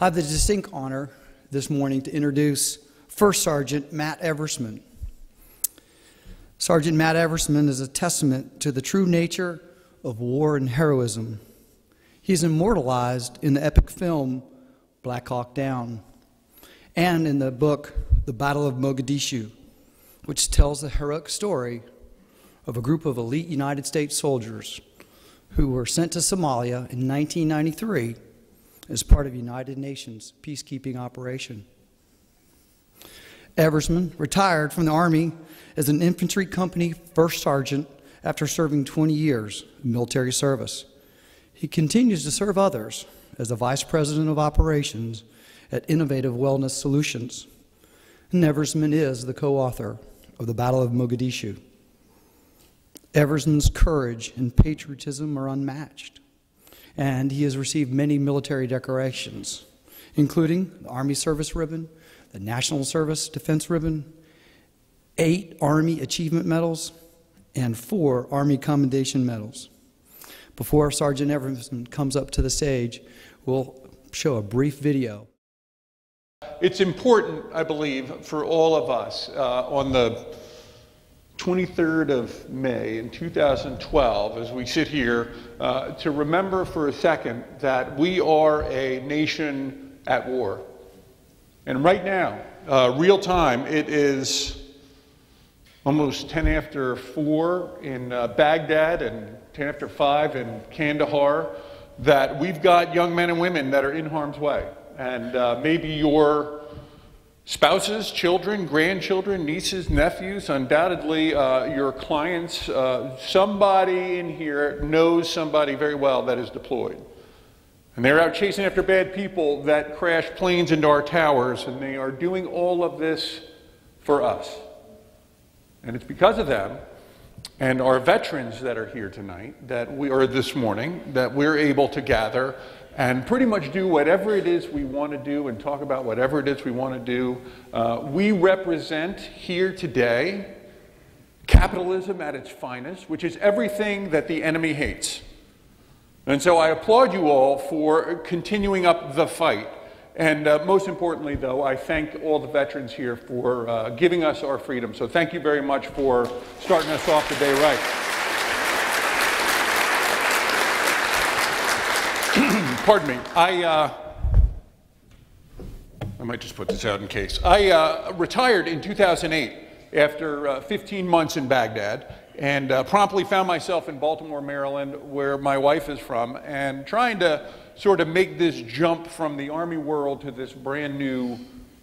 I have the distinct honor this morning to introduce First Sergeant Matt Eversmann. Sergeant Matt Eversmann is a testament to the true nature of war and heroism. He's immortalized in the epic film Black Hawk Down and in the book The Battle of Mogadishu, which tells the heroic story of a group of elite United States soldiers who were sent to Somalia in 1993 as part of United Nations peacekeeping operation. Eversmann retired from the Army as an infantry company first sergeant after serving 20 years in military service. He continues to serve others as the Vice President of Operations at Innovative Wellness Solutions. And Eversmann is the co-author of The Battle of Mogadishu. Eversmann's courage and patriotism are unmatched, and he has received many military decorations, including the Army Service Ribbon, the National Service Defense Ribbon, 8 Army Achievement Medals, and 4 Army Commendation Medals. Before Sergeant Eversmann comes up to the stage, we'll show a brief video. It's important, I believe, for all of us on the 23rd of May in 2012, as we sit here, to remember for a second that we are a nation at war. And right now, real time, it is almost 10 after 4 in Baghdad and 10 after 5 in Kandahar, that we've got young men and women that are in harm's way. And maybe your spouses, children, grandchildren, nieces, nephews, undoubtedly your clients, somebody in here knows somebody very well that is deployed. And they're out chasing after bad people that crash planes into our towers, and they are doing all of this for us. And it's because of them and our veterans that are here tonight, or this morning, that we're able to gather and pretty much do whatever it is we want to do and talk about whatever it is we want to do. We represent here today capitalism at its finest, which is everything that the enemy hates. And so I applaud you all for continuing up the fight. And most importantly, though, I thank all the veterans here for giving us our freedom. So thank you very much for starting us off the day right. Pardon me. I might just put this out in case. I retired in 2008 after 15 months in Baghdad, and promptly found myself in Baltimore, Maryland, where my wife is from, and trying to sort of make this jump from the Army world to this brand new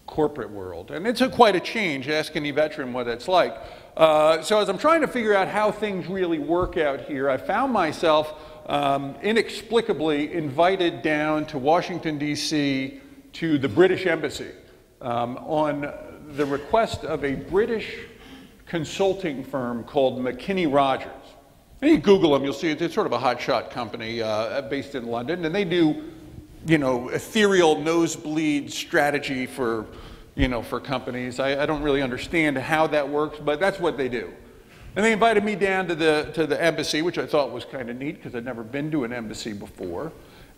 corporate world. And it's quite a change. Ask any veteran what it's like. So as I'm trying to figure out how things really work out here, I found myself inexplicably invited down to Washington, D.C. to the British Embassy on the request of a British consulting firm called McKinney Rogers. And you Google them, you'll see it's sort of a hotshot company based in London, and they do, ethereal nosebleed strategy for, for companies. I don't really understand how that works, but that's what they do. And they invited me down to the embassy, which I thought was kind of neat because I'd never been to an embassy before.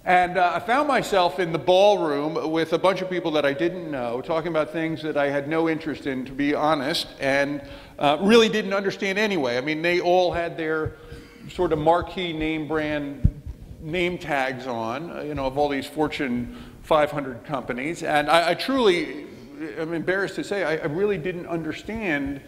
And I found myself in the ballroom with a bunch of people that I didn't know, talking about things that I had no interest in, to be honest, and really didn't understand anyway. I mean, they all had their sort of marquee name brand name tags on, of all these Fortune 500 companies. And I truly, I'm embarrassed to say, I really didn't understand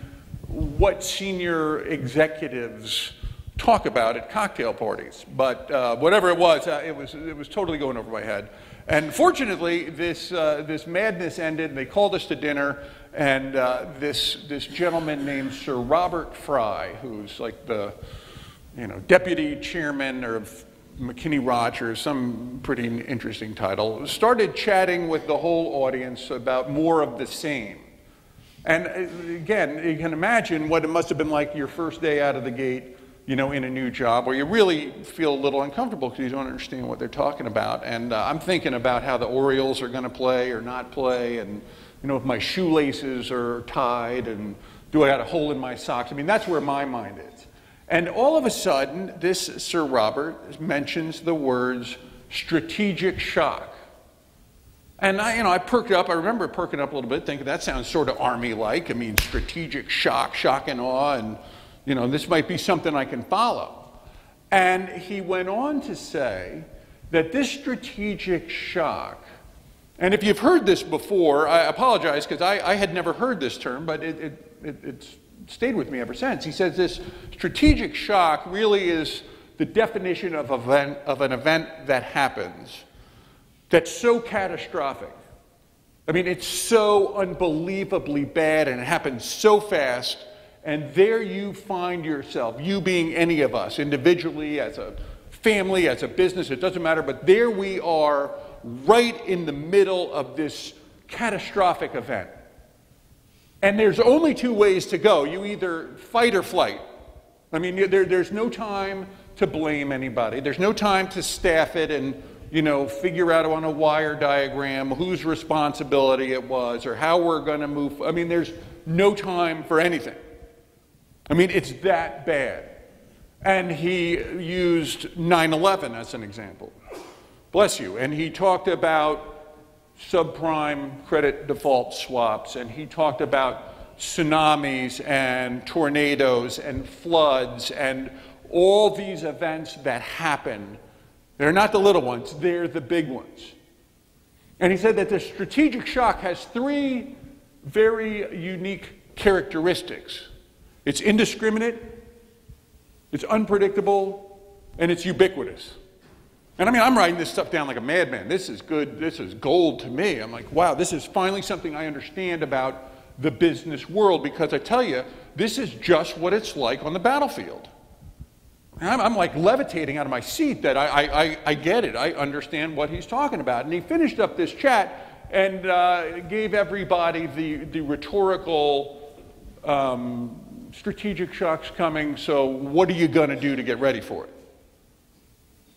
what senior executives talk about at cocktail parties. But whatever it was totally going over my head. And fortunately, this madness ended, and they called us to dinner, and this gentleman named Sir Robert Fry, who's like the deputy chairman of McKinney Rogers, some pretty interesting title, started chatting with the whole audience about more of the same. And again, you can imagine what it must have been like your first day out of the gate, in a new job, where you really feel a little uncomfortable because you don't understand what they're talking about. And I'm thinking about how the Orioles are going to play or not play, and if my shoelaces are tied, and do I got a hole in my socks? I mean, that's where my mind is. And all of a sudden, this Sir Robert mentions the words strategic shock. And I perked up. I remember perking up a little bit, thinking that sounds sort of Army-like. I mean, strategic shock, shock and awe, and this might be something I can follow. And he went on to say that this strategic shock, and if you've heard this before, I apologize because I had never heard this term, but it's stayed with me ever since. He says this strategic shock really is the definition of an event that happens that's so catastrophic. I mean, it's so unbelievably bad and it happens so fast, and there you find yourself, you being any of us, individually, as a family, as a business, it doesn't matter, but there we are right in the middle of this catastrophic event. And there's only two ways to go. You either fight or flight. I mean, there's no time to blame anybody. There's no time to staff it and figure out on a wire diagram whose responsibility it was or how we're going to move. I mean, there's no time for anything. I mean, it's that bad. And he used 9/11 as an example. Bless you. And he talked about subprime credit default swaps, and he talked about tsunamis and tornadoes and floods and all these events that happen. They're not the little ones, they're the big ones. And he said that the strategic shock has three very unique characteristics. It's indiscriminate, it's unpredictable, and it's ubiquitous. And I mean, I'm writing this stuff down like a madman. This is good, this is gold to me. I'm like, wow, this is finally something I understand about the business world, because I tell you, this is just what it's like on the battlefield. I'm like levitating out of my seat that I get it. I understand what he's talking about. And he finished up this chat and gave everybody the rhetorical strategic shock's coming, so what are you going to do to get ready for it?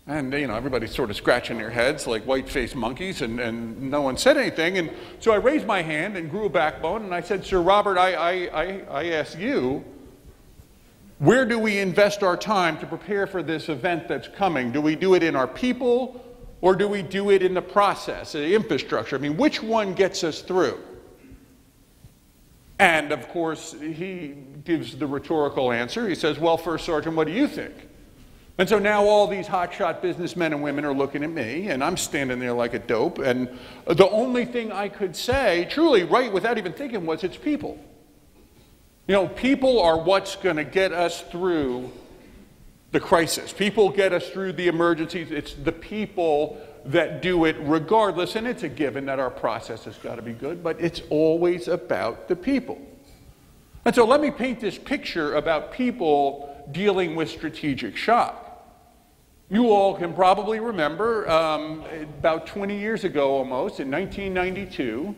And everybody's sort of scratching their heads like white-faced monkeys, and no one said anything. And so I raised my hand and grew a backbone, and I said, Sir Robert, I ask you, where do we invest our time to prepare for this event that's coming? Do we do it in our people, or do we do it in the process, the infrastructure? I mean, which one gets us through? And of course, he gives the rhetorical answer. He says, well, First Sergeant, what do you think? And so now all these hotshot businessmen and women are looking at me, and I'm standing there like a dope, and the only thing I could say, truly, right, without even thinking, was it's people. People are what's going to get us through the crisis. People get us through the emergencies. It's the people that do it regardless, and it's a given that our process has got to be good, but it's always about the people. And so let me paint this picture about people dealing with strategic shock. You all can probably remember about 20 years ago almost, in 1992,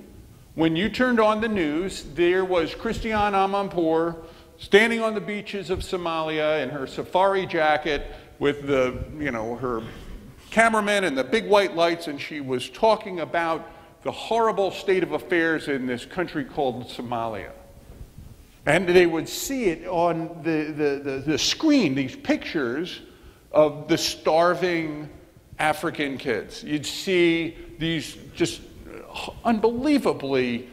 when you turned on the news, there was Christiane Amanpour standing on the beaches of Somalia in her safari jacket with her cameraman and the big white lights, and she was talking about the horrible state of affairs in this country called Somalia. And they would see it on the screen, these pictures of the starving African kids. You'd see these just unbelievably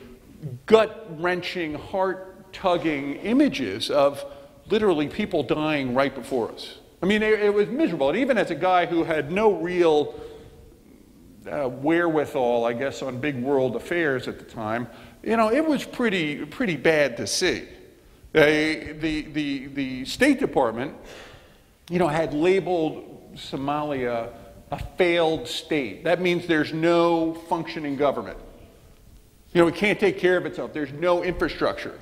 gut-wrenching, heart-tugging images of literally people dying right before us. I mean, it was miserable. And even as a guy who had no real wherewithal, I guess, on big world affairs at the time, it was pretty bad to see. The State Department, had labeled Somalia a failed state. That means there's no functioning government. It can't take care of itself. There's no infrastructure.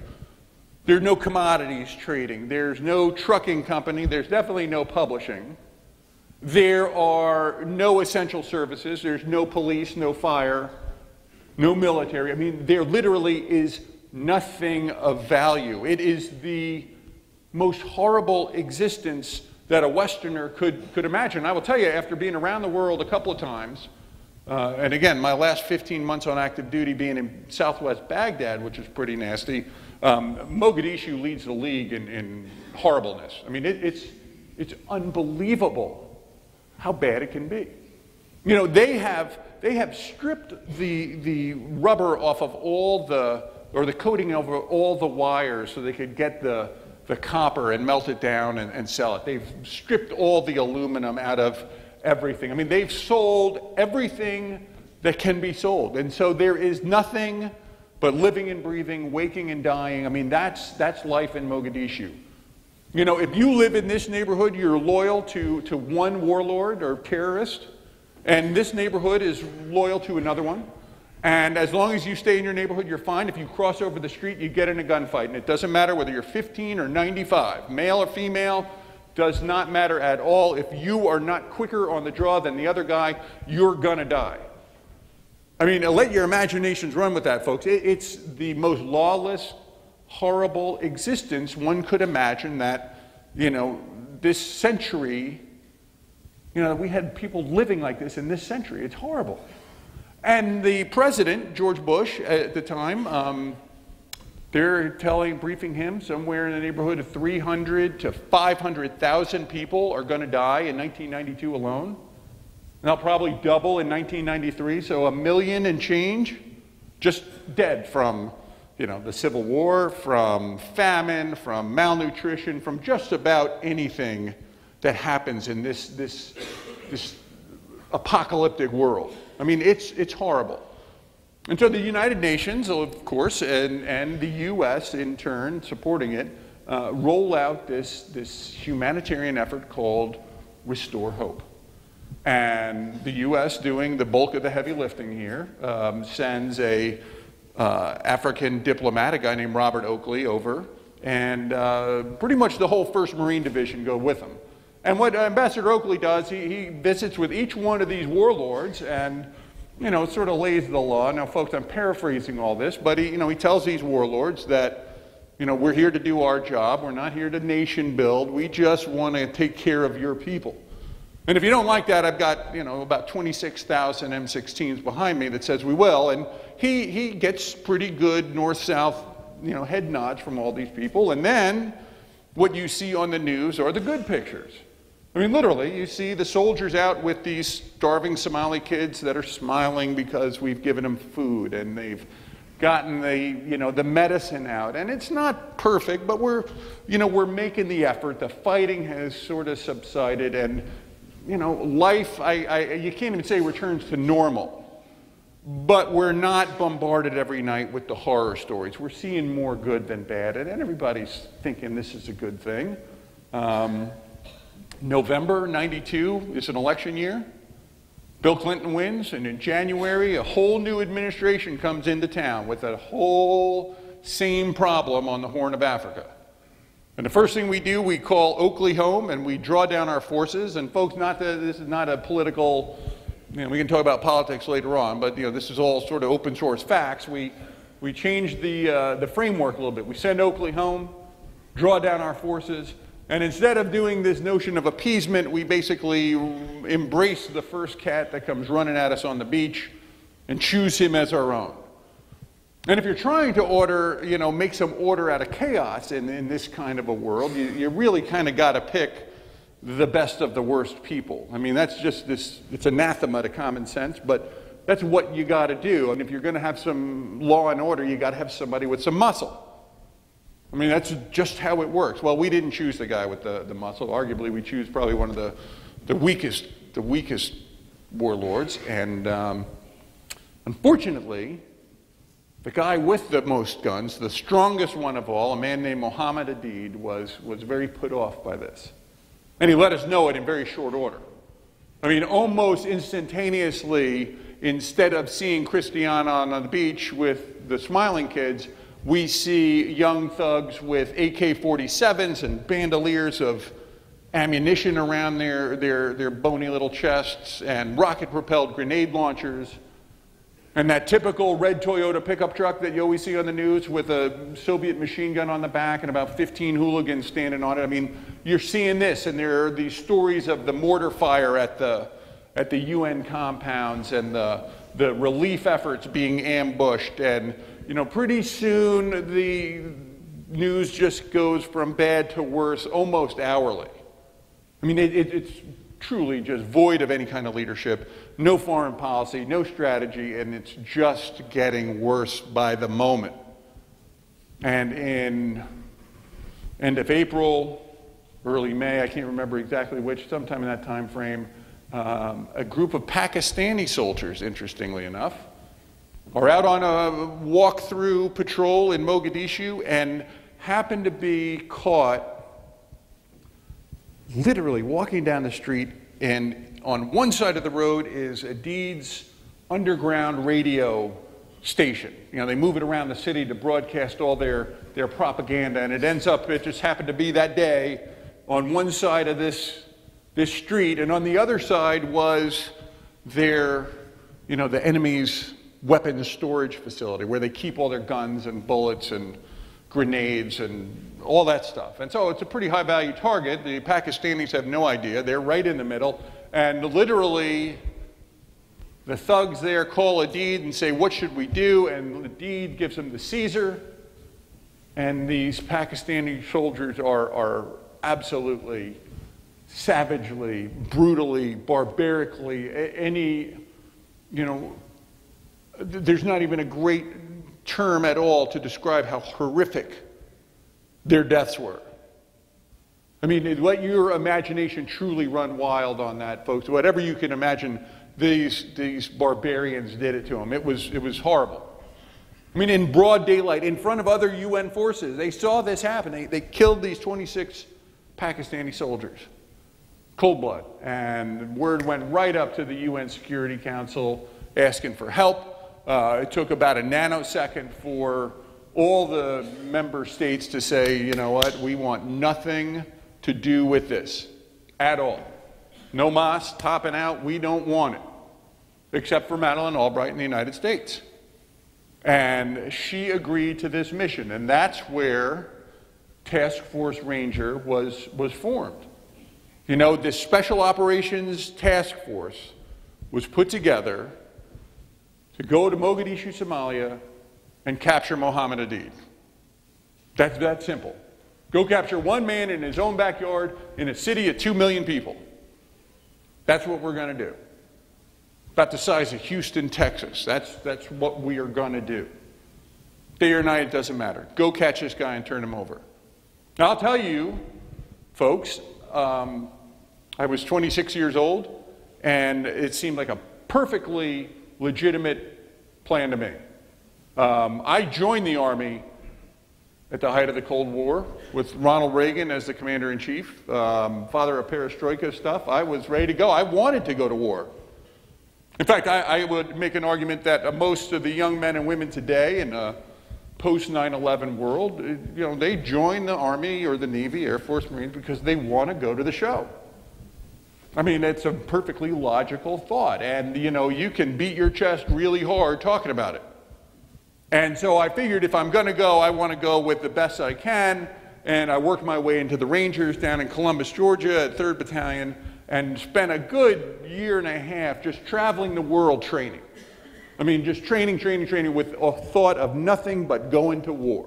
There's no commodities trading. There's no trucking company. There's definitely no publishing. There are no essential services. There's no police, no fire, no military. I mean, there literally is nothing of value. It is the most horrible existence that a Westerner could imagine. I will tell you, after being around the world a couple of times, and again, my last 15 months on active duty being in southwest Baghdad, which is pretty nasty, Mogadishu leads the league in horribleness. I mean, it's unbelievable how bad it can be. You know, they have stripped the rubber off of all or the coating over all the wires so they could get the copper and melt it down and sell it. They've stripped all the aluminum out of everything. I mean, they've sold everything that can be sold. And so there is nothing but living and breathing, waking and dying. I mean, that's life in Mogadishu. You know, if you live in this neighborhood, you're loyal to one warlord or terrorist, and this neighborhood is loyal to another one. And as long as you stay in your neighborhood, you're fine. If you cross over the street, you get in a gunfight. And it doesn't matter whether you're 15 or 95, male or female, does not matter at all. If you are not quicker on the draw than the other guy, you're gonna die. I mean, let your imaginations run with that, folks. It's the most lawless, horrible existence one could imagine that, you know, this century, you know, we had people living like this in this century. It's horrible. And the president, George Bush, at the time, they're briefing him somewhere in the neighborhood of 300 to 500,000 people are going to die in 1992 alone. And they'll probably double in 1993, so 1 million and change just dead from, you know, the Civil War, from famine, from malnutrition, from just about anything that happens in this apocalyptic world. I mean, it's horrible. And so the United Nations, of course, and the U.S. in turn supporting it, roll out this humanitarian effort called Restore Hope. And the U.S., doing the bulk of the heavy lifting here, sends a African diplomat, a guy named Robert Oakley, over, and pretty much the whole 1st Marine Division go with him. And what Ambassador Oakley does, he visits with each one of these warlords and, you know, sort of lays the law. Now, folks, I'm paraphrasing all this, but he tells these warlords that, you know, we're here to do our job. We're not here to nation build. We just want to take care of your people. And if you don't like that, I've got, you know, about 26,000 M16s behind me that says we will. And he gets pretty good north-south, you know, head nods from all these people. And then what you see on the news are the good pictures. I mean, literally, you see the soldiers out with these starving Somali kids that are smiling because we've given them food and they've gotten the medicine out. And it's not perfect, but we're making the effort. The fighting has sort of subsided, and, you know, life, you can't even say returns to normal. But we're not bombarded every night with the horror stories. We're seeing more good than bad, and everybody's thinking this is a good thing. November '92 is an election year. Bill Clinton wins, and in January, a whole new administration comes into town with a whole same problem on the Horn of Africa. And the first thing we do, we call Oakley home, and we draw down our forces. And folks, this is not a political, you know, we can talk about politics later on, but, you know, this is all sort of open source facts. We change the framework a little bit. We send Oakley home, draw down our forces, and instead of doing this notion of appeasement, we basically embrace the first cat that comes running at us on the beach and choose him as our own. And if you're trying to order, you know, make some order out of chaos in this kind of a world, you really kind of got to pick the best of the worst people. I mean, that's just it's anathema to common sense, but that's what you got to do. And if you're going to have some law and order, you got to have somebody with some muscle. I mean, that's just how it works. Well, we didn't choose the guy with the muscle. Arguably, we choose probably one of the weakest warlords. And unfortunately, the guy with the most guns, the strongest one of all, a man named Mohammed Adid, was very put off by this. And he let us know it in very short order. I mean, almost instantaneously, instead of seeing Cristiano on the beach with the smiling kids, we see young thugs with AK-47s and bandoliers of ammunition around their bony little chests, and rocket-propelled grenade launchers, and that typical red Toyota pickup truck that you always see on the news with a Soviet machine gun on the back and about 15 hooligans standing on it. I mean, you're seeing this, and there are these stories of the mortar fire at the UN compounds and the relief efforts being ambushed, and, you know, pretty soon the news just goes from bad to worse almost hourly. I mean, it's truly just void of any kind of leadership, no foreign policy, no strategy, and it's just getting worse by the moment. And in end of April, early May, I can't remember exactly which, sometime in that time frame, a group of Pakistani soldiers, interestingly enough, are out on a walk-through patrol in Mogadishu and happen to be caught literally walking down the street, and on one side of the road is Adid's underground radio station. You know, they move it around the city to broadcast all their propaganda, and it ends up, it just happened to be that day, on one side of this street, and on the other side was their, you know, the enemy's weapons storage facility where they keep all their guns and bullets and grenades and all that stuff. And so it's a pretty high value target. The Pakistanis have no idea. They're right in the middle. And literally, the thugs there call Adid and say, what should we do? And Adid gives them the Caesar. And these Pakistani soldiers are absolutely, savagely, brutally, barbarically, there's not even a great term at all to describe how horrific their deaths were. I mean, let your imagination truly run wild on that, folks. Whatever you can imagine, these barbarians did it to them. It was horrible. I mean, in broad daylight, in front of other UN forces, they saw this happen. They killed these 26 Pakistani soldiers. Cold blood. And word went right up to the UN Security Council asking for help. It took about a nanosecond for all the member states to say, you know what, we want nothing to do with this at all. No mas, topping out, we don't want it. Except for Madeleine Albright in the United States. And she agreed to this mission, and that's where Task Force Ranger was formed. You know, this Special Operations Task Force was put together to go to Mogadishu, Somalia, and capture Mohammed Adid. That's that simple. Go capture one man in his own backyard in a city of 2 million people. That's what we're going to do. About the size of Houston, Texas. That's what we are going to do. Day or night, it doesn't matter. Go catch this guy and turn him over. Now, I'll tell you, folks, I was 26 years old, and it seemed like a perfectly legitimate plan to me. I joined the Army at the height of the Cold War with Ronald Reagan as the commander-in-chief, father of perestroika stuff. I was ready to go. I wanted to go to war. In fact, I would make an argument that most of the young men and women today in a post-9/11 world, you know, they join the Army or the Navy, Air Force, Marines because they want to go to the show. I mean, it's a perfectly logical thought, and you know, you can beat your chest really hard talking about it. And so I figured if I'm going to go, I want to go with the best I can, and I worked my way into the Rangers down in Columbus, Georgia at 3rd Battalion, and spent a good year and a half just traveling the world training. I mean, just training with a thought of nothing but going to war.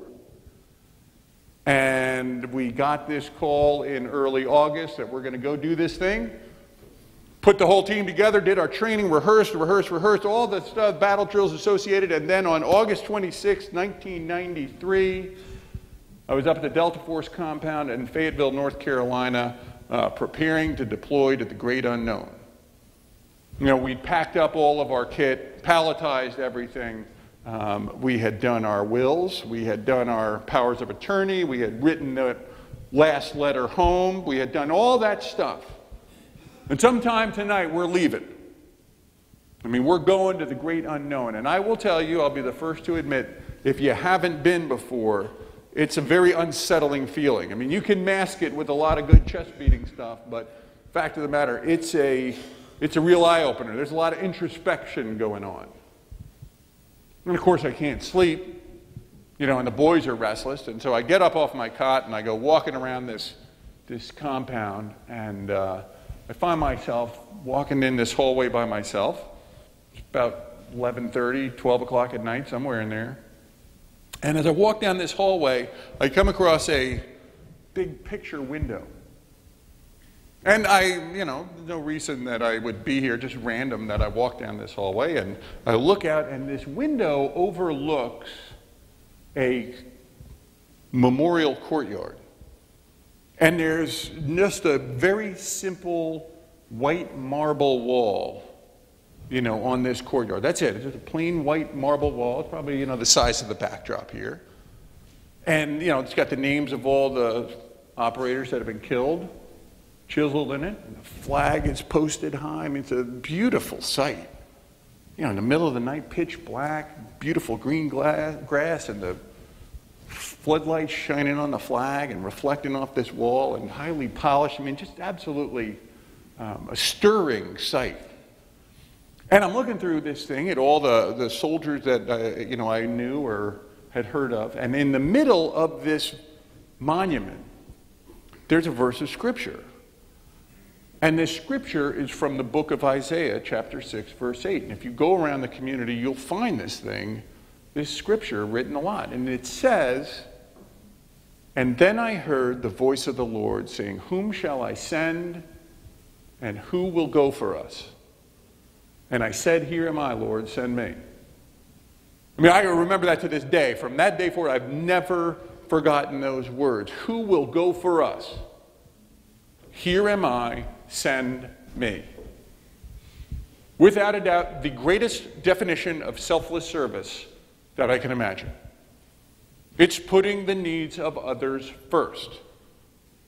And we got this call in early August that we're going to go do this thing. Put the whole team together, did our training, rehearsed, all the stuff, battle drills associated, and then on August 26, 1993, I was up at the Delta Force compound in Fayetteville, North Carolina, preparing to deploy to the great unknown. You know, we packed up all of our kit, palletized everything. We had done our wills, we had done our powers of attorney, we had written the last letter home, we had done all that stuff. And sometime tonight, we're leaving. I mean, we're going to the great unknown. And I will tell you, I'll be the first to admit, if you haven't been before, it's a very unsettling feeling. I mean, you can mask it with a lot of good chest-beating stuff, but fact of the matter, it's a real eye-opener. There's a lot of introspection going on. And of course, I can't sleep, you know, and the boys are restless. And so I get up off my cot and I go walking around this compound, and I find myself walking in this hallway by myself. It's about 11:30, 12 o'clock at night, somewhere in there. And as I walk down this hallway, I come across a big picture window. And there's no reason that I would be here, just random, that I walk down this hallway and I look out and this window overlooks a memorial courtyard. And there's just a very simple white marble wall, on this courtyard. That's it. It's just a plain white marble wall. It's probably, the size of the backdrop here. And, it's got the names of all the operators that have been killed chiseled in it. And the flag is posted high. I mean, it's a beautiful sight. In the middle of the night, pitch black, beautiful green grass, and the floodlights shining on the flag and reflecting off this wall, and highly polished. I mean, just absolutely a stirring sight. And I'm looking through this thing at all the soldiers that I knew or had heard of, and in the middle of this monument, there's a verse of Scripture. And this Scripture is from the book of Isaiah, chapter 6, verse 8. And if you go around the community, you'll find this Scripture written a lot. And it says, "And then I heard the voice of the Lord saying, 'Whom shall I send, and who will go for us?' And I said, 'Here am I, Lord, send me.'" I mean, I remember that to this day. From that day forward, I've never forgotten those words. Who will go for us? Here am I, send me. Without a doubt, the greatest definition of selfless service that I can imagine. It's putting the needs of others first.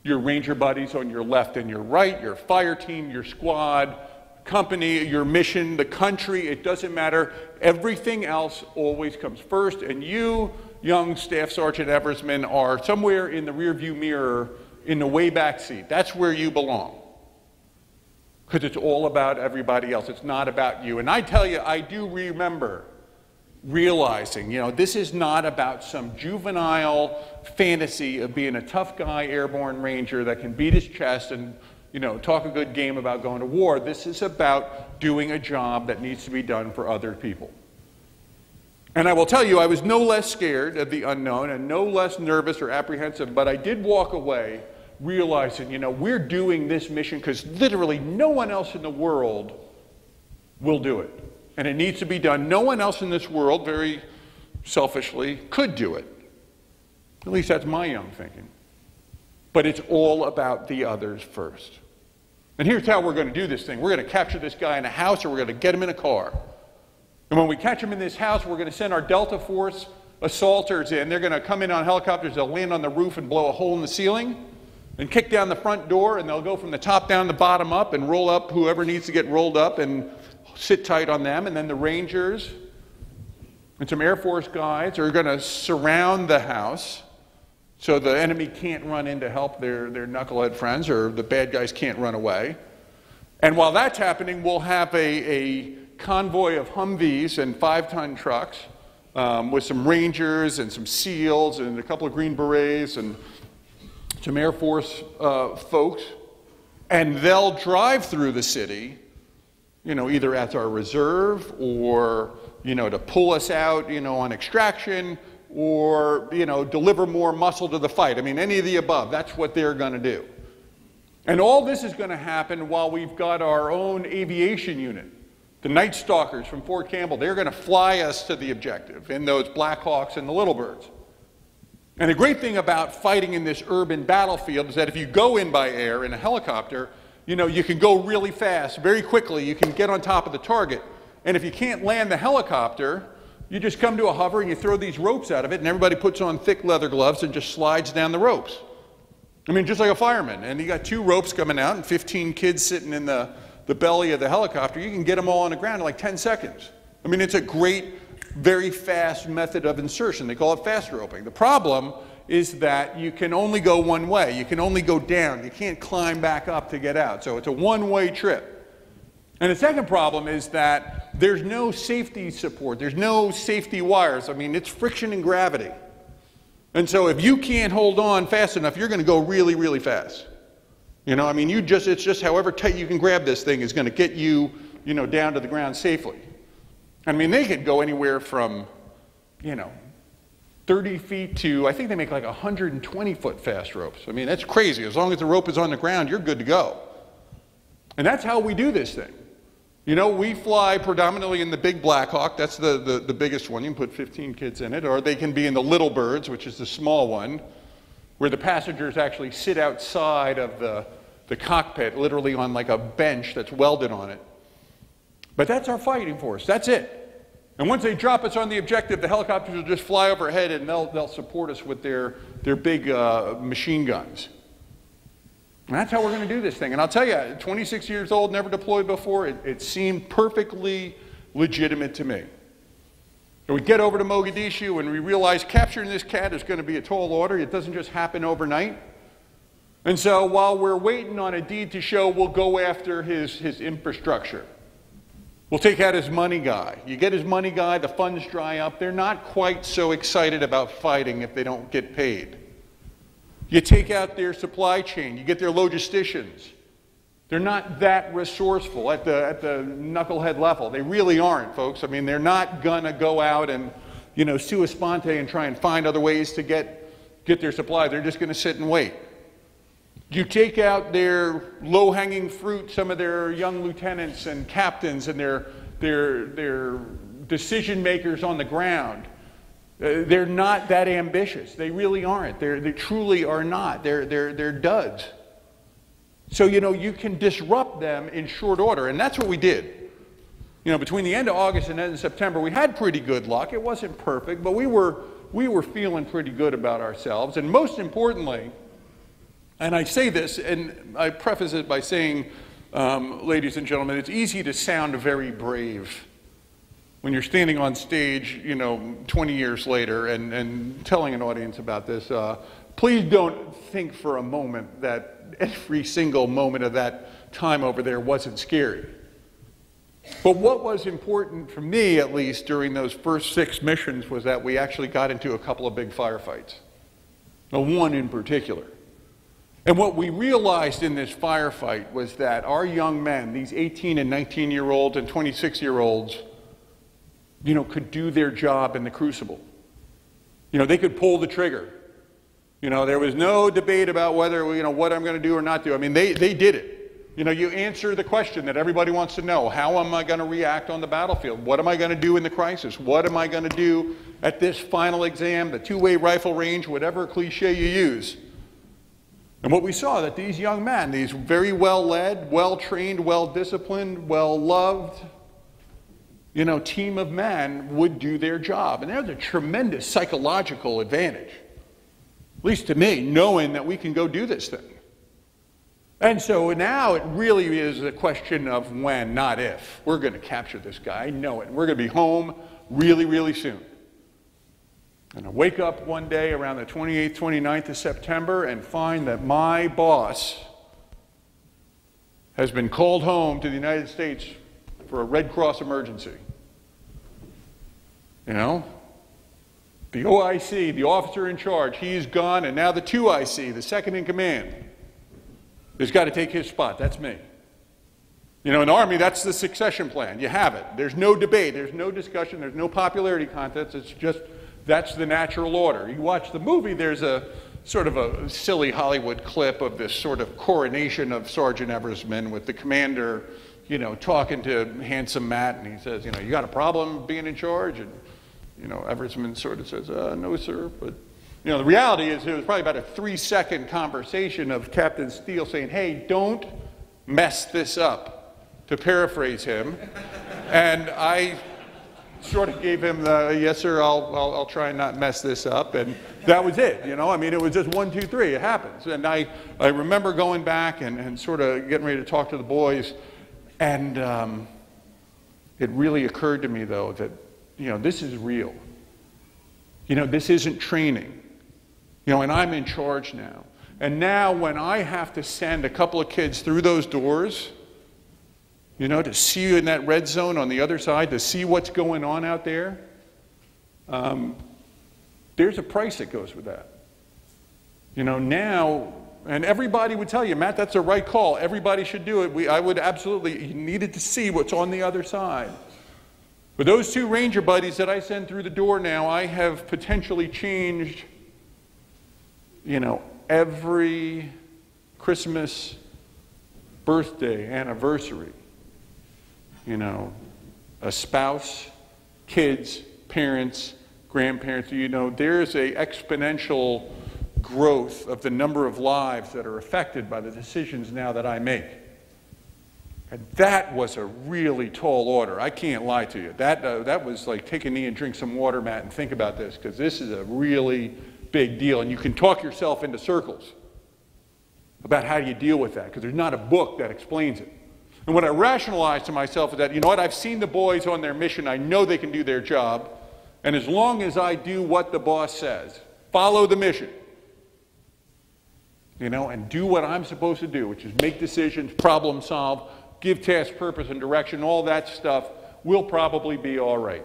Your ranger buddies on your left and your right, your fire team, your squad, company, your mission, the country, it doesn't matter. Everything else always comes first, and you, young Staff Sergeant Eversmann, are somewhere in the rearview mirror in the way back seat. That's where you belong. Because it's all about everybody else. It's not about you. And I tell you, I do remember realizing, this is not about some juvenile fantasy of being a tough guy airborne ranger that can beat his chest and, talk a good game about going to war. This is about doing a job that needs to be done for other people. And I will tell you, I was no less scared of the unknown and no less nervous or apprehensive, but I did walk away realizing, we're doing this mission because literally no one else in the world will do it. And it needs to be done. No one else in this world, very selfishly, could do it. At least that's my young thinking. But it's all about the others first. And here's how we're going to do this thing. We're going to capture this guy in a house, or we're going to get him in a car. And when we catch him in this house, we're going to send our Delta Force assaulters in. They're going to come in on helicopters. They'll land on the roof and blow a hole in the ceiling and kick down the front door, and they'll go from the top down, the bottom up, and roll up whoever needs to get rolled up and sit tight on them. And then the Rangers and some Air Force guys are going to surround the house so the enemy can't run in to help their knucklehead friends, or the bad guys can't run away. And while that's happening, we'll have a convoy of Humvees and 5-ton trucks with some Rangers and some SEALs and a couple of Green Berets and some Air Force folks. And they'll drive through the city, either as our reserve or, to pull us out, on extraction, or, deliver more muscle to the fight. I mean, any of the above. That's what they're going to do. And all this is going to happen while we've got our own aviation unit, the Night Stalkers from Fort Campbell. They're going to fly us to the objective in those Black Hawks and the Little Birds. And the great thing about fighting in this urban battlefield is that if you go in by air in a helicopter, you can go really fast, very quickly. You can get on top of the target. And if you can't land the helicopter, you just come to a hover and you throw these ropes out of it, and everybody puts on thick leather gloves and just slides down the ropes. I mean, just like a fireman. And you got 2 ropes coming out and 15 kids sitting in the belly of the helicopter. You can get them all on the ground in like 10 seconds. I mean, it's a great, very fast method of insertion. They call it fast roping. The problem is that you can only go one way. You can only go down. You can't climb back up to get out. So it's a one-way trip. And the second problem is that there's no safety support. There's no safety wires. I mean, it's friction and gravity. And so if you can't hold on fast enough, you're going to go really, really fast. I mean, it's just however tight you can grab this thing is going to get you, down to the ground safely. I mean, they could go anywhere from, 30 feet to, I think they make like 120-foot fast ropes. I mean, that's crazy. As long as the rope is on the ground, you're good to go. And that's how we do this thing. You know, we fly predominantly in the big Black Hawk. That's the biggest one. You can put 15 kids in it. Or they can be in the Little Birds, which is the small one, where the passengers actually sit outside of the cockpit, literally on like a bench that's welded on it. But that's our fighting force. That's it. And once they drop us on the objective, the helicopters will just fly overhead and they'll support us with their big machine guns. And that's how we're going to do this thing. And I'll tell you, 26 years old, never deployed before, it seemed perfectly legitimate to me. So we get over to Mogadishu and we realize capturing this cat is going to be a tall order. It doesn't just happen overnight. And so while we're waiting on a deed to show, we'll go after his infrastructure. We'll take out his money guy. You get his money guy, the funds dry up. They're not quite so excited about fighting if they don't get paid. You take out their supply chain. You get their logisticians. They're not that resourceful at the knucklehead level. They really aren't, folks. I mean, they're not going to go out and, you know, sua sponte and try and find other ways to get their supply. They're just going to sit and wait. You take out their low-hanging fruit, some of their young lieutenants and captains and their decision makers on the ground. They're not that ambitious. They really aren't. They truly are not. They're duds. So, you know, you can disrupt them in short order, and that's what we did. You know, between the end of August and end of September, we had pretty good luck. It wasn't perfect, but we were feeling pretty good about ourselves. And most importantly, and I say this, and I preface it by saying, ladies and gentlemen, it's easy to sound very brave when you're standing on stage, you know, 20 years later and telling an audience about this. Please don't think for a moment that every single moment of that time over there wasn't scary. But what was important for me, at least, during those first 6 missions was that we actually got into a couple of big firefights. One in particular. And what we realized in this firefight was that our young men, these 18 and 19-year-olds and 26-year-olds, you know, could do their job in the crucible. You know, they could pull the trigger. You know, there was no debate about whether, you know, what I'm going to do or not do. I mean, they did it. You know, you answer the question that everybody wants to know. How am I going to react on the battlefield? What am I going to do in the crisis? What am I going to do at this final exam, the two-way rifle range, whatever cliche you use? And what we saw, that these young men, these very well-led, well-trained, well-disciplined, well-loved, you know, team of men would do their job. And there's a tremendous psychological advantage, at least to me, knowing that we can go do this thing. And so now it really is a question of when, not if. We're going to capture this guy. I know it. We're going to be home really, really soon. And I wake up one day around the 28th, 29th of September and find that my boss has been called home to the United States for a Red Cross emergency. You know? The OIC, the officer in charge, he's gone, and now the 2IC, the second in command, has got to take his spot. That's me. You know, in the Army, that's the succession plan. You have it. There's no debate. There's no discussion. There's no popularity contest. It's just, that's the natural order. You watch the movie, there's a sort of a silly Hollywood clip of this sort of coronation of Sergeant Eversmann with the commander, you know, talking to handsome Matt, and he says, you know, you got a problem being in charge? And, you know, Eversmann sort of says, no, sir. But, you know, the reality is it was probably about a 3-second conversation of Captain Steele saying, hey, don't mess this up, to paraphrase him. And I sort of gave him the, yes, sir, I'll try and not mess this up. And that was it, you know. I mean, it was just 1, 2, 3. It happens. And I remember going back and sort of getting ready to talk to the boys. And it really occurred to me, though, that, you know, this is real. You know, this isn't training. You know, and I'm in charge now. And now when I have to send a couple of kids through those doors, you know, to see you in that red zone on the other side, to see what's going on out there, there's a price that goes with that. You know, now, and everybody would tell you, Matt, that's the right call. Everybody should do it. I would absolutely, you needed to see what's on the other side. But those 2 Ranger buddies that I send through the door now, I have potentially changed, you know, every Christmas birthday, anniversary, you know, a spouse, kids, parents, grandparents, you know, there's an exponential growth of the number of lives that are affected by the decisions now that I make. And that was a really tall order. I can't lie to you. That was like take a knee and drink some water, Matt, and think about this, because this is a really big deal. And you can talk yourself into circles about how you deal with that, because there's not a book that explains it. And what I rationalized to myself is that, you know what, I've seen the boys on their mission. I know they can do their job. And as long as I do what the boss says, follow the mission, you know, and do what I'm supposed to do, which is make decisions, problem solve, give task purpose and direction, all that stuff, we'll probably be all right.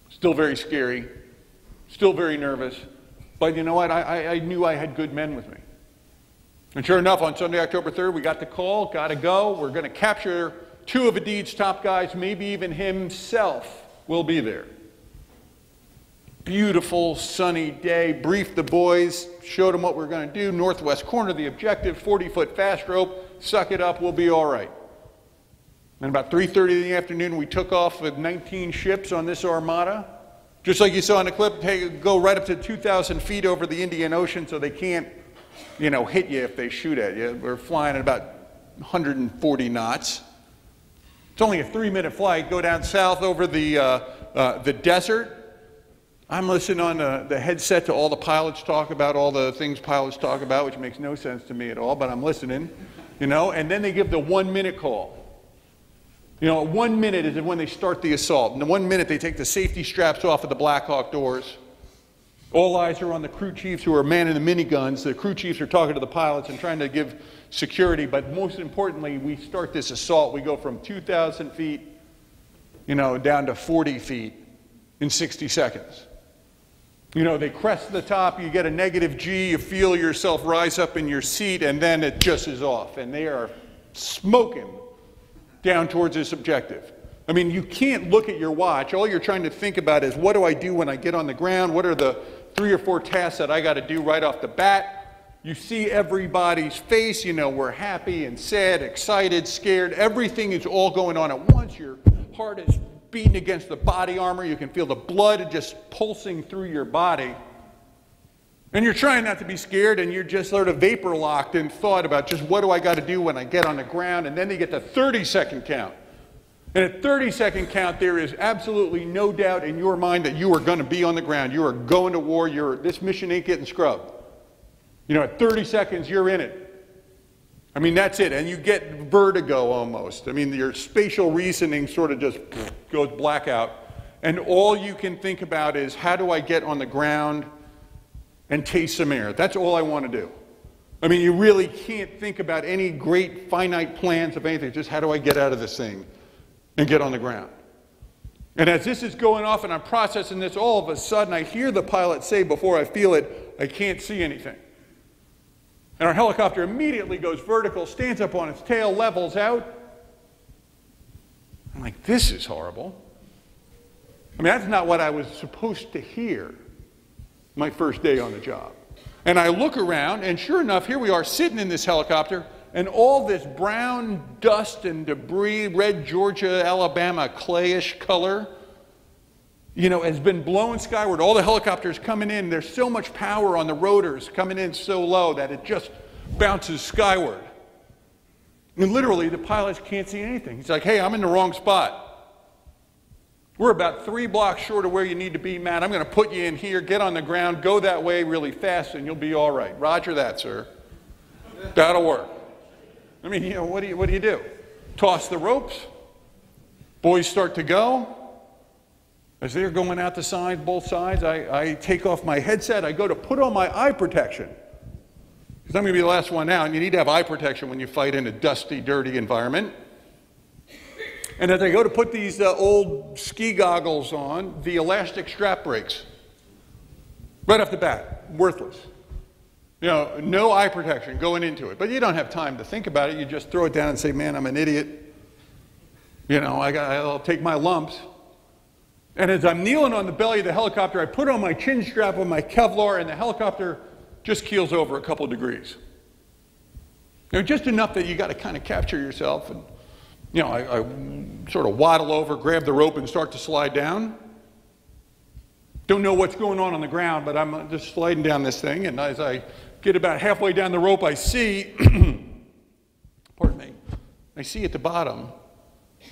Still very scary, still very nervous, but you know what, I knew I had good men with me. And sure enough, on Sunday, October 3rd, we got the call, got to go. We're going to capture two of Adid's top guys, maybe even himself will be there. Beautiful, sunny day, briefed the boys, showed them what we're going to do, northwest corner of the objective, 40-foot fast rope, suck it up, we'll be all right. And about 3:30 in the afternoon, we took off with 19 ships on this armada. Just like you saw in the clip, go right up to 2,000 feet over the Indian Ocean so they can't, you know, hit you if they shoot at you. We're flying at about 140 knots. It's only a 3-minute flight. Go down south over the desert. I'm listening on the headset to all the pilots talk about all the things pilots talk about, which makes no sense to me at all, but I'm listening, you know, and then they give the 1-minute call. You know, 1 minute is when they start the assault. In the 1 minute, they take the safety straps off of the Black Hawk doors. All eyes are on the crew chiefs who are manning the miniguns. The crew chiefs are talking to the pilots and trying to give security, but most importantly, we start this assault. We go from 2,000 feet, you know, down to 40 feet in 60 seconds. You know, they crest the top, you get a negative G, you feel yourself rise up in your seat, and then it just is off. And they are smoking down towards this objective. I mean, you can't look at your watch. All you're trying to think about is, what do I do when I get on the ground? What are the 3 or 4 tasks that I got to do right off the bat? You see everybody's face. You know, we're happy and sad, excited, scared. Everything is all going on at once. Your heart is beating against the body armor. You can feel the blood just pulsing through your body. And you're trying not to be scared, and you're just sort of vapor locked in thought about just what do I got to do when I get on the ground. And then they get the 30-second count. And at 30-second count, there is absolutely no doubt in your mind that you are going to be on the ground. You are going to war. This mission ain't getting scrubbed. You know, at 30 seconds, you're in it. I mean, that's it. And you get vertigo almost. I mean, your spatial reasoning sort of just goes blackout. And all you can think about is, how do I get on the ground and taste some air? That's all I want to do. I mean, you really can't think about any great finite plans of anything. Just how do I get out of this thing and get on the ground? And as this is going off and I'm processing this, all of a sudden I hear the pilot say, before I feel it, I can't see anything. And our helicopter immediately goes vertical, stands up on its tail, levels out. I'm like, this is horrible. I mean, that's not what I was supposed to hear my first day on the job. And I look around, and sure enough, here we are sitting in this helicopter, and all this brown dust and debris, red Georgia, Alabama, clayish color, you know, has been blown skyward. All the helicopters coming in, there's so much power on the rotors coming in so low that it just bounces skyward. And literally, the pilots can't see anything. He's like, hey, I'm in the wrong spot. We're about 3 blocks short of where you need to be, Matt. I'm going to put you in here, get on the ground, go that way really fast, and you'll be all right. Roger that, sir. That'll work. I mean, you know, what do you do? Toss the ropes. Boys start to go. As they're going out the side, both sides, I take off my headset. I go to put on my eye protection, because I'm going to be the last one out, and you need to have eye protection when you fight in a dusty, dirty environment. And as I go to put these old ski goggles on, the elastic strap breaks. Right off the bat, worthless. You know, no eye protection going into it. But you don't have time to think about it. You just throw it down and say, man, I'm an idiot. You know, I'll take my lumps. And as I'm kneeling on the belly of the helicopter, I put on my chin strap on my Kevlar, and the helicopter just keels over a couple of degrees. Just enough that you got to kind of capture yourself. And, I sort of waddle over, grab the rope, and start to slide down. Don't know what's going on the ground, but I'm just sliding down this thing. And as I get about halfway down the rope, I see, pardon me, I see at the bottom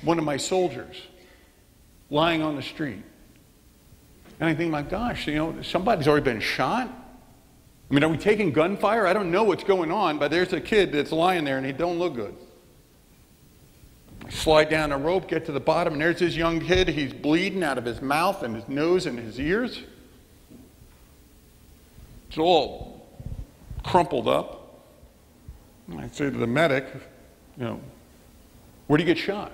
one of my soldiers lying on the street. And I think, my gosh, somebody's already been shot. Are we taking gunfire? I don't know what's going on, but there's a kid that's lying there and he don't look good. I slide down the rope, get to the bottom, and there's this young kid. He's bleeding out of his mouth and his nose and his ears. It's all crumpled up. And I say to the medic, where'd he get shot?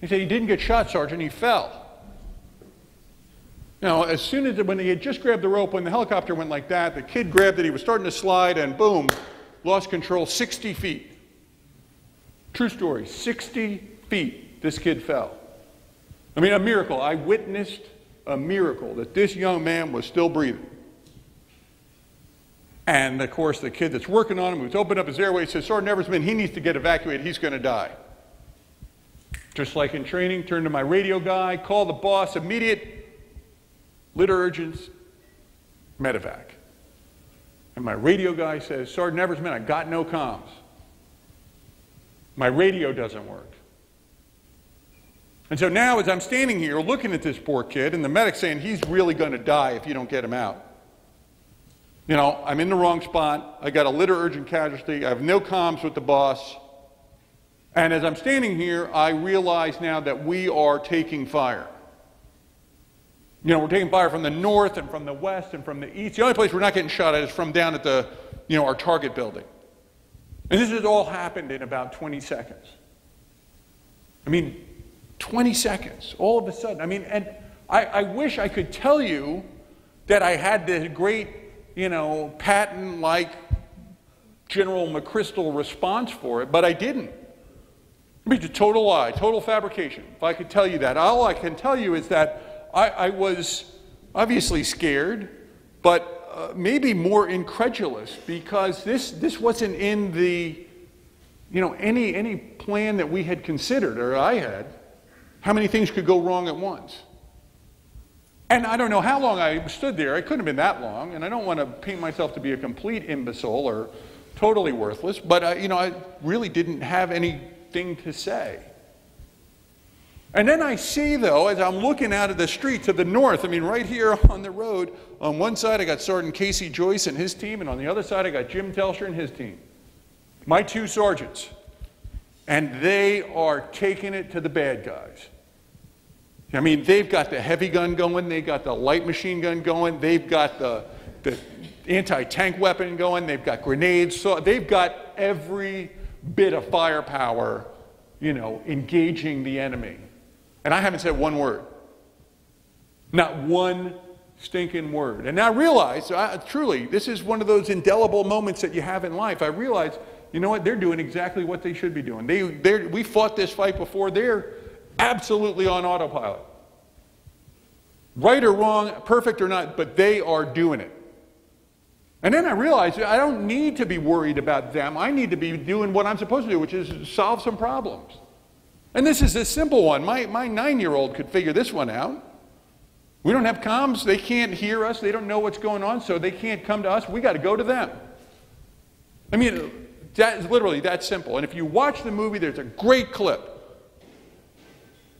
He said, he didn't get shot, Sergeant, he fell. As soon as, when he had just grabbed the rope, when the helicopter went like that, the kid grabbed it, he was starting to slide, and boom, lost control 60 feet. True story, 60 feet, this kid fell. A miracle. I witnessed a miracle that this young man was still breathing. And, of course, the kid that's working on him, who's opened up his airway, says, Sergeant Eversmann, he needs to get evacuated, he's going to die. Just like in training, turn to my radio guy, call the boss, immediate litter urgents, medevac. And my radio guy says, Sergeant Eversmann, I got no comms. My radio doesn't work. And so now as I'm standing here looking at this poor kid, and the medic's saying he's really going to die if you don't get him out. I'm in the wrong spot. I got a litter urgent casualty. I have no comms with the boss. And as I'm standing here, I realize now that we are taking fire. We're taking fire from the north and from the west and from the east. The only place we're not getting shot at is from down at the, our target building. And this has all happened in about 20 seconds. 20 seconds, all of a sudden. And I wish I could tell you that I had this great, Patton-like General McChrystal response for it, but I didn't. It's a total lie, total fabrication, if I could tell you that. All I can tell you is that I was obviously scared, but maybe more incredulous, because this wasn't in the, any plan that we had considered, or I had. How many things could go wrong at once? And I don't know how long I stood there. It couldn't have been that long, and I don't want to paint myself to be a complete imbecile or totally worthless, but I really didn't have anything to say. And then I see, though, as I'm looking out of the street to the north, right here on the road, on one side I got Sergeant Casey Joyce and his team, and on the other side I got Jim Telsher and his team. My two sergeants. And they are taking it to the bad guys. They've got the heavy gun going, they've got the light machine gun going, they've got the anti-tank weapon going, they've got grenades, so they've got every bit of firepower, engaging the enemy. And I haven't said one word. Not one stinking word. And I realize, truly, this is one of those indelible moments that you have in life. I realize, they're doing exactly what they should be doing. We fought this fight before. They're absolutely on autopilot. Right or wrong, perfect or not, but they are doing it. And then I realized I don't need to be worried about them. I need to be doing what I'm supposed to do, which is solve some problems. And this is a simple one. My 9-year-old could figure this one out. We don't have comms. They can't hear us. They don't know what's going on, so they can't come to us. We got to go to them. That is literally that simple. And if you watch the movie, there's a great clip,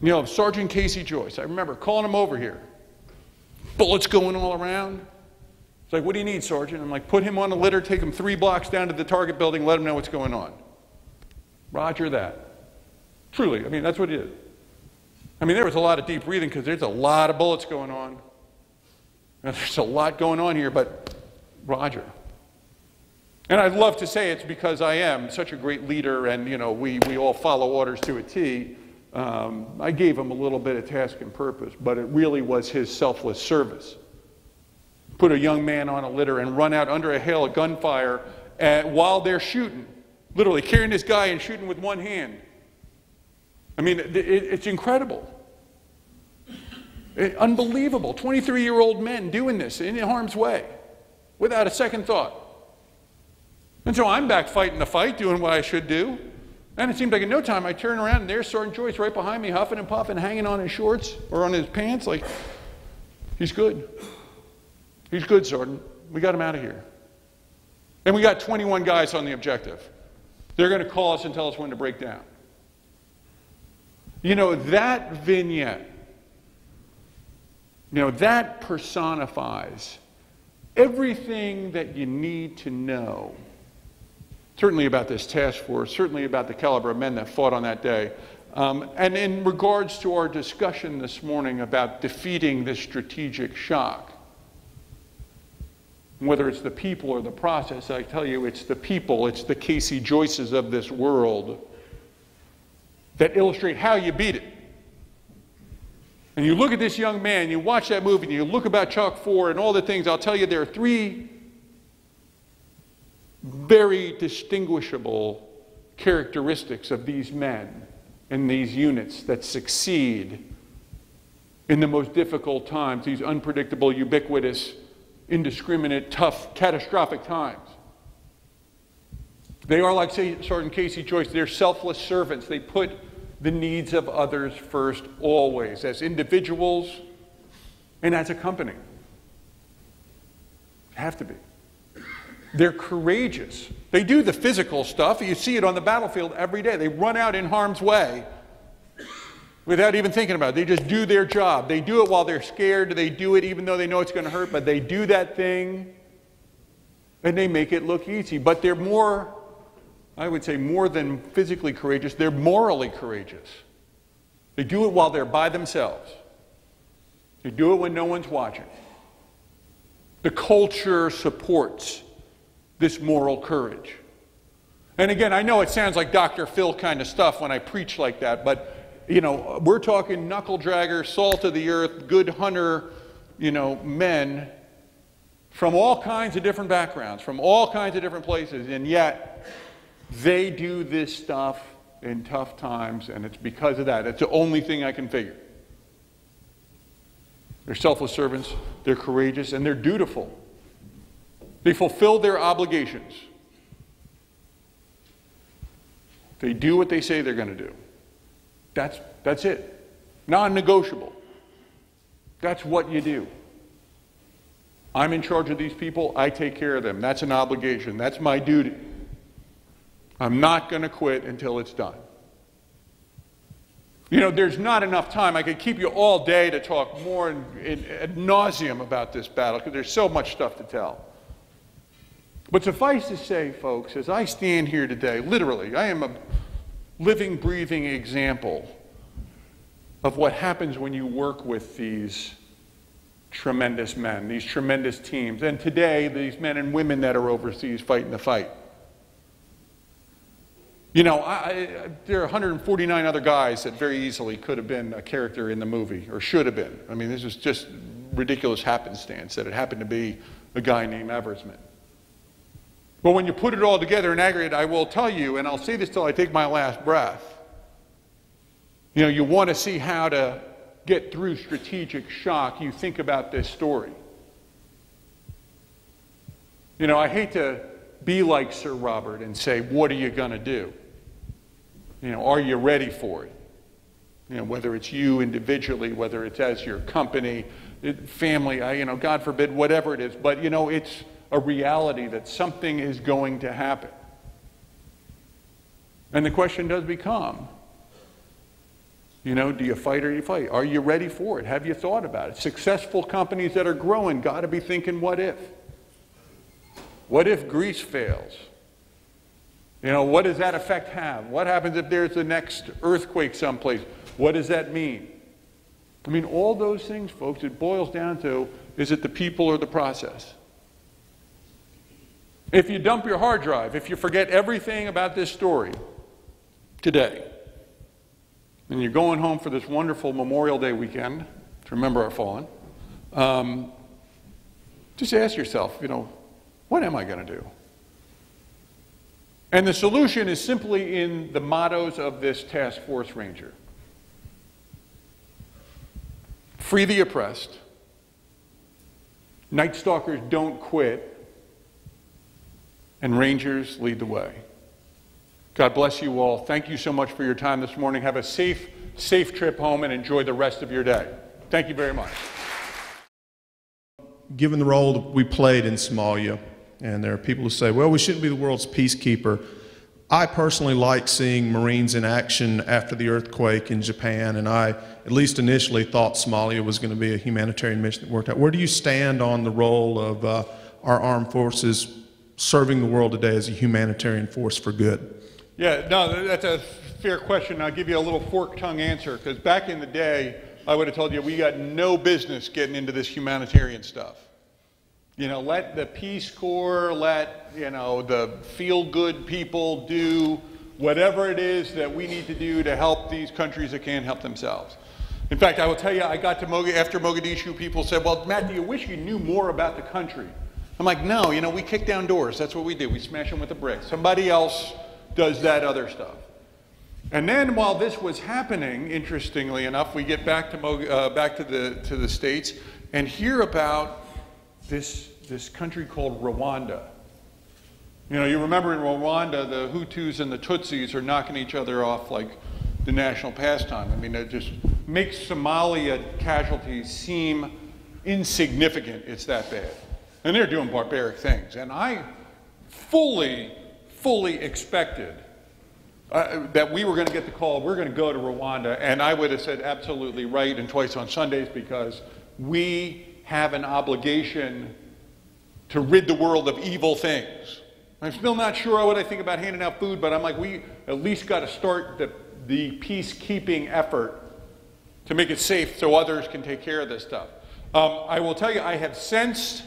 of Sergeant Casey Joyce. I remember calling him over here. Bullets going all around. It's like, what do you need, Sergeant? I'm like, put him on a litter, take him 3 blocks down to the target building, let him know what's going on. Roger that. Truly, that's what it is. There was a lot of deep breathing because there's a lot of bullets going on. And there's a lot going on here, but Roger. And I'd love to say it's because I am such a great leader and, we all follow orders to a T. I gave him a little bit of task and purpose, but it really was his selfless service. Put a young man on a litter and run out under a hail of gunfire while they're shooting, literally carrying this guy and shooting with one hand. It's incredible. Unbelievable. 23-year-old men doing this in harm's way without a second thought. And so I'm back fighting the fight, doing what I should do. And it seemed like in no time I turn around and there's Sergeant Joyce right behind me, huffing and puffing, hanging on his shorts or on his pants like, he's good. He's good, Sergeant. We got him out of here. And we got 21 guys on the objective. They're going to call us and tell us when to break down. You know, that vignette, you know, that personifies everything that you need to know, certainly about this task force, certainly about the caliber of men that fought on that day. And in regards to our discussion this morning about defeating this strategic shock, whether it's the people or the process, I tell you, it's the people, it's the Casey Joyces of this world that illustrate how you beat it. And you look at this young man, you watch that movie, and you look about Chalk 4 and all the things, I'll tell you there are three very distinguishable characteristics of these men and these units that succeed in the most difficult times, these unpredictable, ubiquitous, indiscriminate, tough, catastrophic times. They are like, say, Sergeant Casey Joyce, they're selfless servants. They put the needs of others first always, as individuals and as a company. Have to be. They're courageous. They do the physical stuff. You see it on the battlefield every day. They run out in harm's way without even thinking about it. They just do their job. They do it while they're scared. They do it even though they know it's going to hurt, but they do that thing and they make it look easy. But they're more, I would say, more than physically courageous, they're morally courageous. They do it while they're by themselves. They do it when no one's watching. The culture supports this moral courage. And again, I know it sounds like Dr. Phil kind of stuff when I preach like that, but, you know, we're talking knuckle dragger, salt of the earth, good hunter, you know, men from all kinds of different backgrounds, from all kinds of different places, and yet they do this stuff in tough times, and it's because of that. It's the only thing I can figure. They're selfless servants, they're courageous, and they're dutiful. They fulfill their obligations. They do what they say they're going to do. That's it. Non-negotiable. That's what you do. I'm in charge of these people. I take care of them. That's an obligation. That's my duty. I'm not going to quit until it's done. You know, there's not enough time. I could keep you all day to talk more ad nauseum about this battle because there's so much stuff to tell. But suffice to say, folks, as I stand here today, literally, I am a living, breathing example of what happens when you work with these tremendous men, these tremendous teams, and today, these men and women that are overseas fighting the fight. You know, there are 149 other guys that very easily could have been a character in the movie, or should have been. I mean, this is just ridiculous happenstance that it happened to be a guy named Eversmann. But when you put it all together in aggregate, I will tell you, and I'll say this till I take my last breath, you know, you want to see how to get through strategic shock, you think about this story. You know, I hate to be like Sir Robert and say, what are you going to do? You know, are you ready for it? You know, whether it's you individually, whether it's as your company, family, you know, God forbid, whatever it is. But, you know, it's a reality that something is going to happen. And the question does become, you know, do you fight or do you fight? Are you ready for it? Have you thought about it? Successful companies that are growing got to be thinking, what if? What if Greece fails? You know, what does that effect have? What happens if there's the next earthquake someplace? What does that mean? I mean, all those things, folks, it boils down to, is it the people or the process? If you dump your hard drive, if you forget everything about this story today, and you're going home for this wonderful Memorial Day weekend to remember our fallen, just ask yourself, you know, what am I going to do? And the solution is simply in the mottos of this task force ranger. Free the oppressed. Night Stalkers don't quit. and Rangers lead the way. God bless you all. Thank you so much for your time this morning. Have a safe trip home and enjoy the rest of your day. Thank you very much. Given the role that we played in Somalia, and there are people who say, well, we shouldn't be the world's peacekeeper. I personally like seeing Marines in action after the earthquake in Japan, and I, at least initially, thought Somalia was going to be a humanitarian mission that worked out. Where do you stand on the role of our armed forces serving the world today as a humanitarian force for good? Yeah, no, that's a fair question. I'll give you a little fork-tongue answer, because back in the day, I would have told you we got no business getting into this humanitarian stuff. You know, let the Peace Corps, let, you know, the feel-good people do whatever it is that we need to do to help these countries that can't help themselves. In fact, I will tell you, I got to after Mogadishu, people said, well, Matt, do you wish you knew more about the country? I'm like, no, you know, we kick down doors. That's what we do. We smash them with a brick. Somebody else does that other stuff. And then while this was happening, interestingly enough, we get back to the States and hear about this country called Rwanda. You know, you remember in Rwanda, the Hutus and the Tutsis are knocking each other off like the national pastime. I mean, it just makes Somalia casualties seem insignificant. It's that bad. And they're doing barbaric things. And I fully expected that we were going to get the call, we're going to go to Rwanda, and I would have said absolutely right and twice on Sundays, because we have an obligation to rid the world of evil things. I'm still not sure what I think about handing out food, but I'm like, we at least got to start the peacekeeping effort to make it safe so others can take care of this stuff. I will tell you, I have sensed,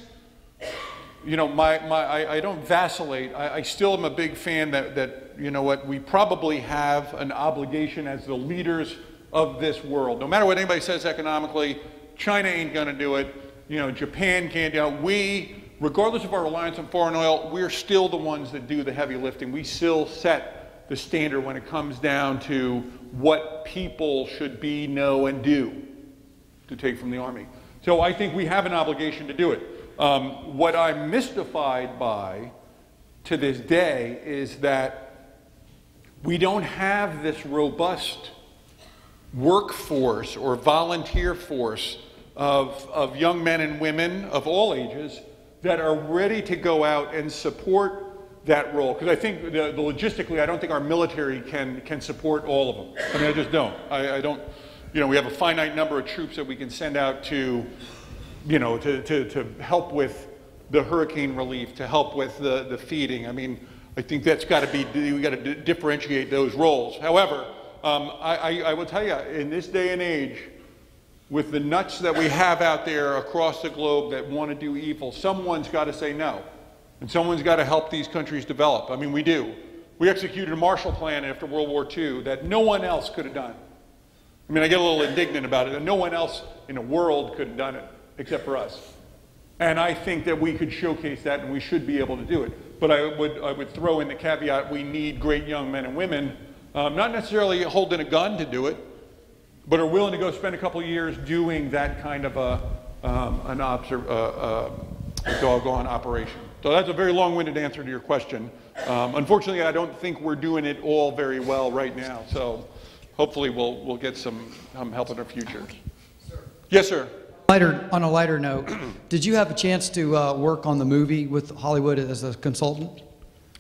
you know, I don't vacillate. I still am a big fan that, you know what, we probably have an obligation as the leaders of this world. No matter what anybody says economically, China ain't going to do it. You know, Japan can't do it. We, regardless of our reliance on foreign oil, we're still the ones that do the heavy lifting. We still set the standard when it comes down to what people should be, know, and do to take from the Army. So I think we have an obligation to do it. What I'm mystified by to this day is that we don't have this robust workforce or volunteer force of young men and women of all ages that are ready to go out and support that role. Because I think logistically, I don't think our military can support all of them. I mean, I just don't. I don't, you know, we have a finite number of troops that we can send out to, you know, to help with the hurricane relief, to help with the feeding. I mean, I think that's got to be, we got to differentiate those roles. However, I will tell you, in this day and age, with the nuts that we have out there across the globe that want to do evil, someone's got to say no. And someone's got to help these countries develop. I mean, we do. We executed a Marshall Plan after World War II that no one else could have done. I mean, I get a little indignant about it, and no one else in the world could have done it except for us. And I think that we could showcase that, and we should be able to do it. But I would throw in the caveat, we need great young men and women, not necessarily holding a gun to do it, but are willing to go spend a couple of years doing that kind of a doggone operation. So that's a very long-winded answer to your question. Unfortunately, I don't think we're doing it all very well right now. So hopefully we'll get some help in the future. Sir. Yes, sir. On a lighter note, did you have a chance to work on the movie with Hollywood as a consultant?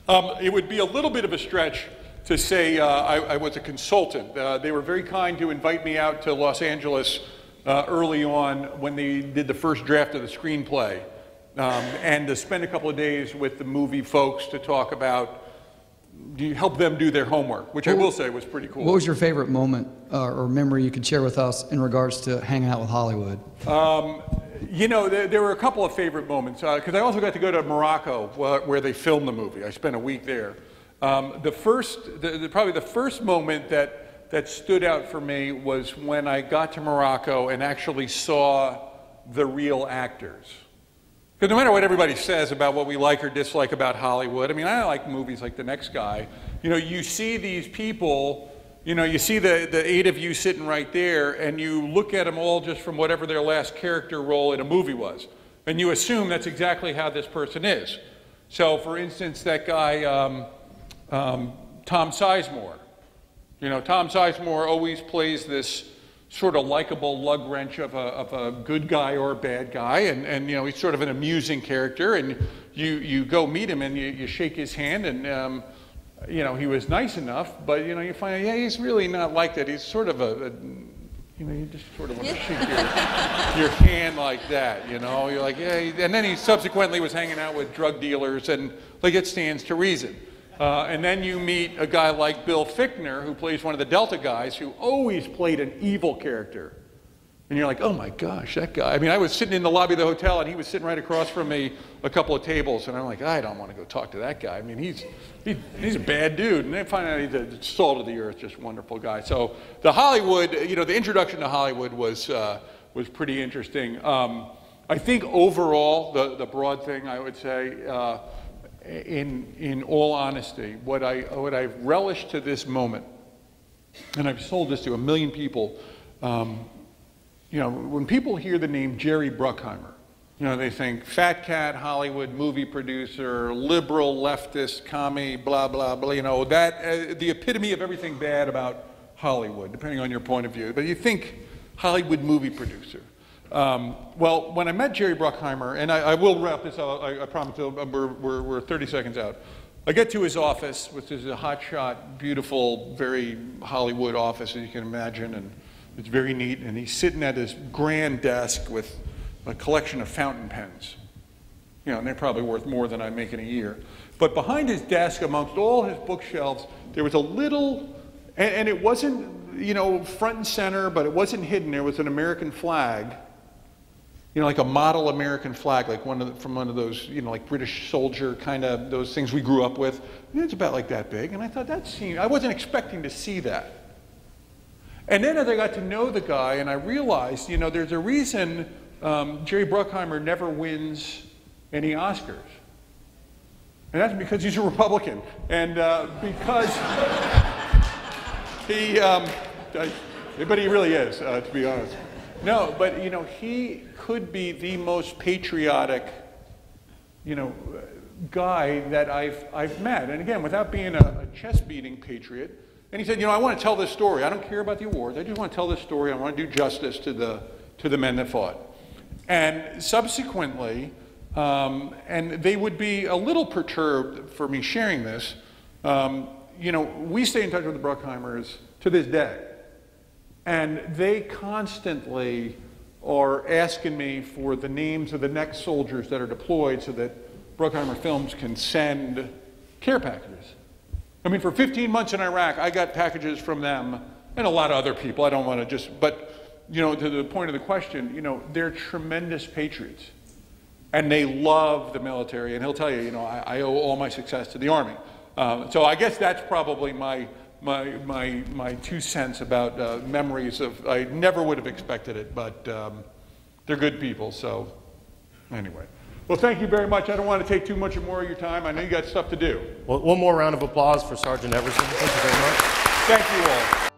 It would be a little bit of a stretch to say I was a consultant. They were very kind to invite me out to Los Angeles early on when they did the first draft of the screenplay, and to spend a couple of days with the movie folks to talk about, help them do their homework, which I will say was pretty cool. What was your favorite moment or memory you could share with us in regards to hanging out with Hollywood? You know, there were a couple of favorite moments, because I also got to go to Morocco where they filmed the movie. I spent a week there. Probably the first moment that stood out for me was when I got to Morocco and actually saw the real actors. Because no matter what everybody says about what we like or dislike about Hollywood, I mean, I like movies like The Next Guy. You know, you see these people, you know, you see the 8 of you sitting right there, and you look at them all just from whatever their last character role in a movie was. And you assume that's exactly how this person is. So, for instance, that guy, Tom Sizemore. You know, Tom Sizemore always plays this sort of likable lug wrench of a good guy or a bad guy, and you know, he's sort of an amusing character, and you go meet him and you shake his hand, and you know, he was nice enough, but you know, you find out, yeah, he's really not like that. He's sort of you know, you just sort of want to shake your hand like that, you know. You're like, yeah, and then he subsequently was hanging out with drug dealers, and like, it stands to reason. And then you meet a guy like Bill Fichtner, who plays one of the Delta guys, who always played an evil character. And you're like, oh my gosh, that guy. I mean, I was sitting in the lobby of the hotel, and he was sitting right across from me a couple of tables, and I'm like, I don't want to go talk to that guy. I mean, he's a bad dude. And then find out he's a salt of the earth, just wonderful guy. So the Hollywood, you know, the introduction to Hollywood was pretty interesting. I think overall, the broad thing I would say, in all honesty, what I've relished to this moment, and I've told this to a million people, you know, when people hear the name Jerry Bruckheimer, you know, they think fat cat, Hollywood movie producer, liberal, leftist, commie, blah, blah, blah, you know, that, the epitome of everything bad about Hollywood, depending on your point of view. But you think Hollywood movie producer. Well, when I met Jerry Bruckheimer, and I will wrap this up, I promise, we're 30 seconds out. I get to his office, which is a hotshot, beautiful, very Hollywood office, as you can imagine, and it's very neat, and he's sitting at his grand desk with a collection of fountain pens. You know, and they're probably worth more than I make in a year. But behind his desk, amongst all his bookshelves, there was a little, and it wasn't, you know, front and center, but it wasn't hidden. There was an American flag, you know, like a model American flag, like from one of those, you know, like British soldier kind of, those things we grew up with. And it's about like that big, and I thought that seemed, I wasn't expecting to see that. And then as I got to know the guy, and I realized, you know, there's a reason Jerry Bruckheimer never wins any Oscars. And that's because he's a Republican. And because but he really is, to be honest. No, but, you know, he could be the most patriotic, you know, guy that I've met. And again, without being a chest-beating patriot. And he said, you know, I want to tell this story. I don't care about the awards. I just want to tell this story. I want to do justice to the men that fought. And subsequently, and they would be a little perturbed for me sharing this, you know, we stay in touch with the Bruckheimers to this day. And they constantly are asking me for the names of the next soldiers that are deployed so that Bruckheimer Films can send care packages. I mean, for 15 months in Iraq, I got packages from them and a lot of other people. I don't want to just, but, you know, to the point of the question, you know, they're tremendous patriots. And they love the military. And he'll tell you, you know, I owe all my success to the Army. So I guess that's probably my 2 cents about memories of, I never would have expected it, but they're good people, so anyway. Well, thank you very much. I don't want to take too much more of your time. I know you got stuff to do. Well, one more round of applause for Sergeant Eversmann. Thank you very much. Thank you all.